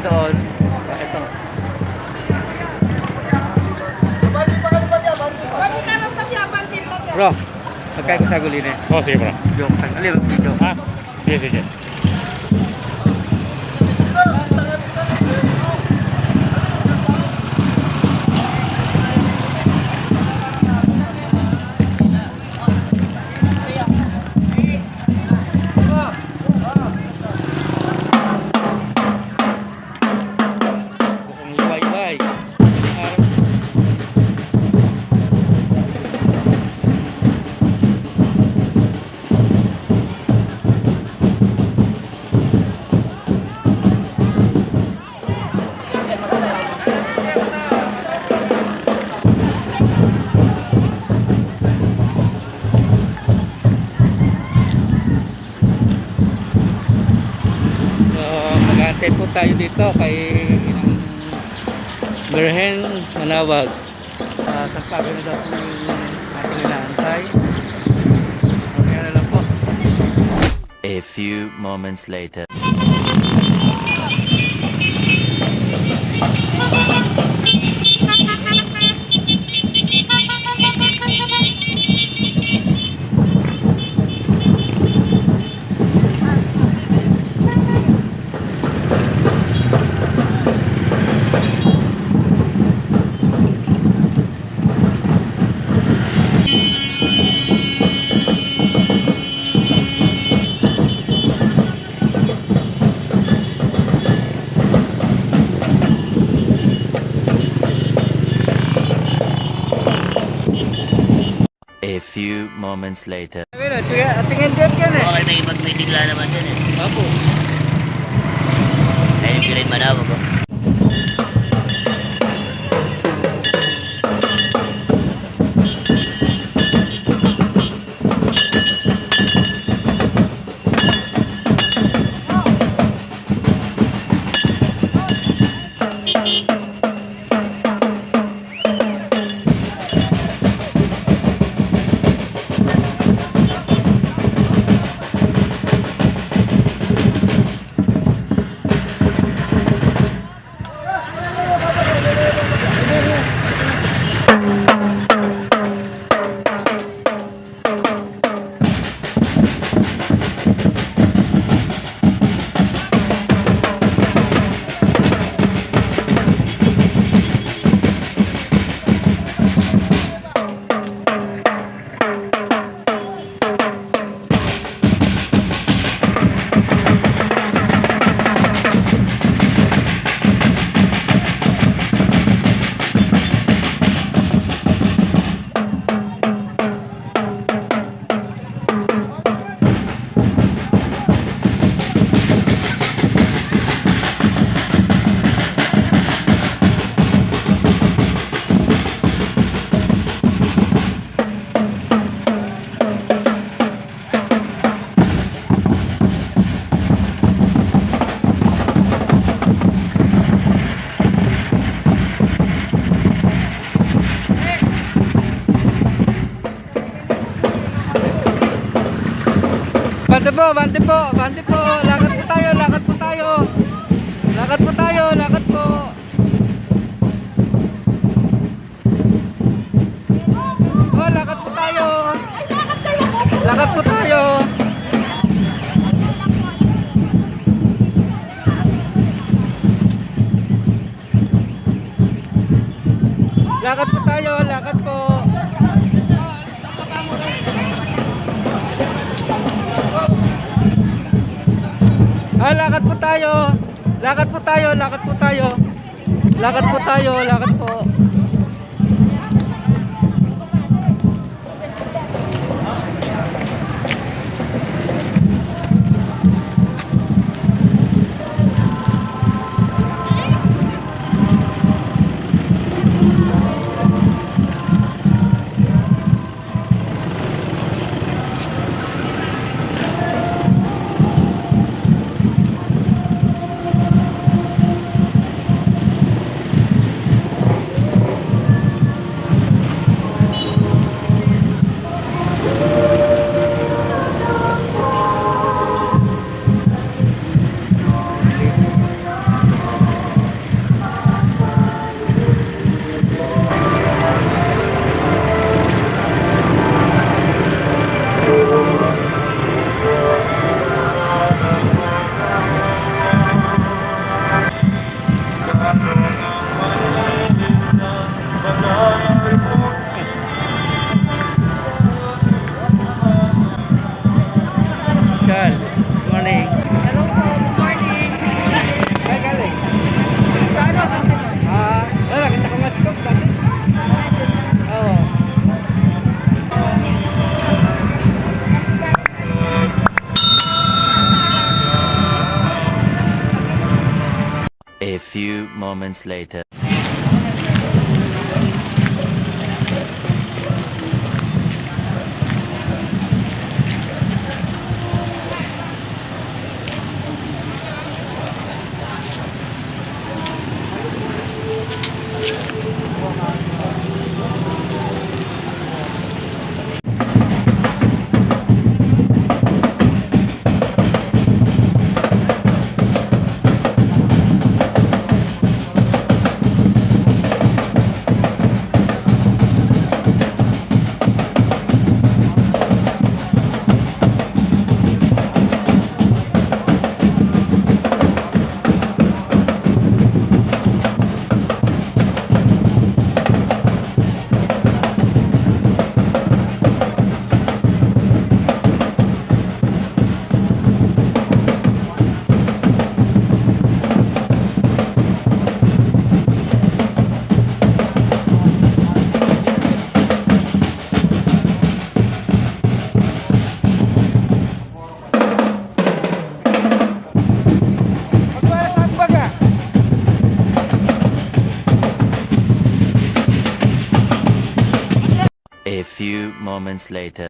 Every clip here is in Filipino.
doon. Ito. Bro, magkaya ko sa gulin eh. Oh, sige bro. Yung tanggalin ang video. Ha? Sige, sige. Po tayo dito kay Birhen, Manaog. Sasabi na daw po yung ating inaantay. Okay na lang po. A few moments later. A few moments later. Tingin dyan yan eh. Okay, may bigla naman dyan eh. Apo. Ayun yung rin Manaog ko. Bante po, lakad po tayo. Lakad po. Oh, lakad po tayo. Lakad po tayo. Lakad po. Lakad po tayo. few moments later. A few moments later.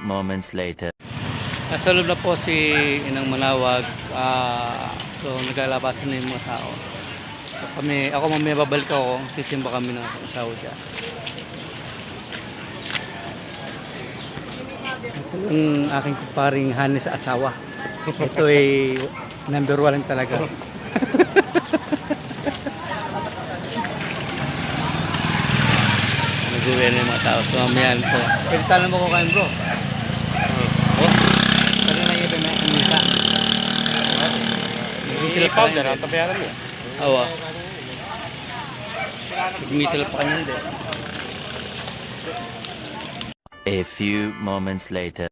moments later. Nasa loob na po si Inang Manaoag. So naglalabasan na yung mga tao. So, ako mamaya babalik ako. Sisimba kami ng asawa siya. Ito yung aking kumparing hani sa asawa. Ito ay number 1 talaga. Nag-uwi na yung mga tao. So mamaya po. Pwede talang mo ko kain bro. Oh. Pwede na iba na kumisa. Nag-misila pa kanya. Tabayaran mo. Awa. Nag-misila pa kanya hindi. A few moments later.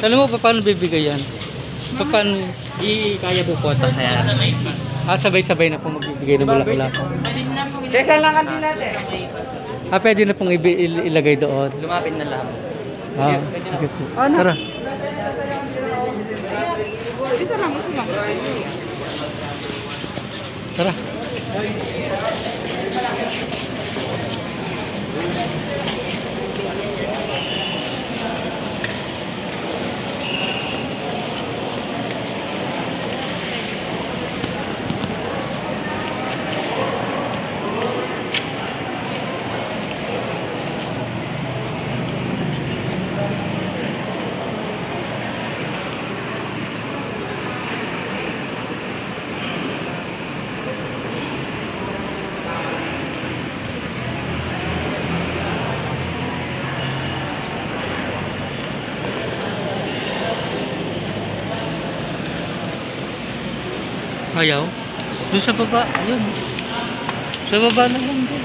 Alam mo paano bibigay yan? Paano? Kaya po po ito. Kaya Sabay-sabay na po magbibigay ng bulaklak. Tesa lang kantin natin. Pwede na pong ilagay doon. lumapit na lang. Sige po. Tara. Isa lang. Tara. Ayaw. Doon sa baba. Ayun. Sa baba na lang doon.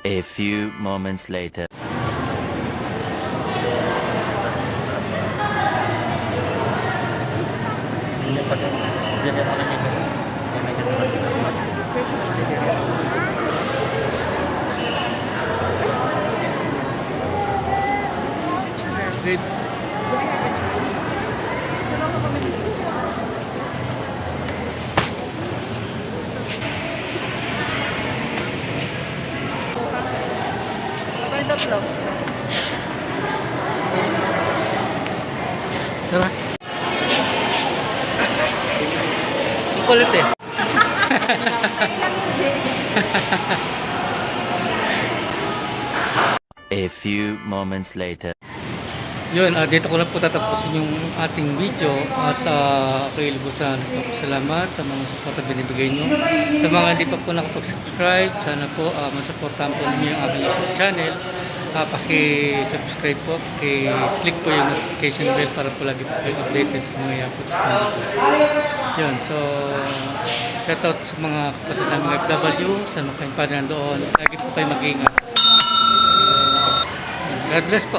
A few moments later. makulit eh. A few moments later. Yun, dito ko lang po tatapusin yung ating video at ako'y lubusan nagpapasalamat sa mga support na binibigay nyo. Sa mga hindi pa po nakapag-subscribe, sana po masupportahan po ninyo yung aking YouTube channel. Paki-subscribe po, paki-click po yung notification bell para po lagi po kayo updated sa mga yapot sa channel. Yun, so shoutout sa mga kapatid namin FW, sa mga kayong pa nandoon. Lagi po kayo mag-ingat. God bless po.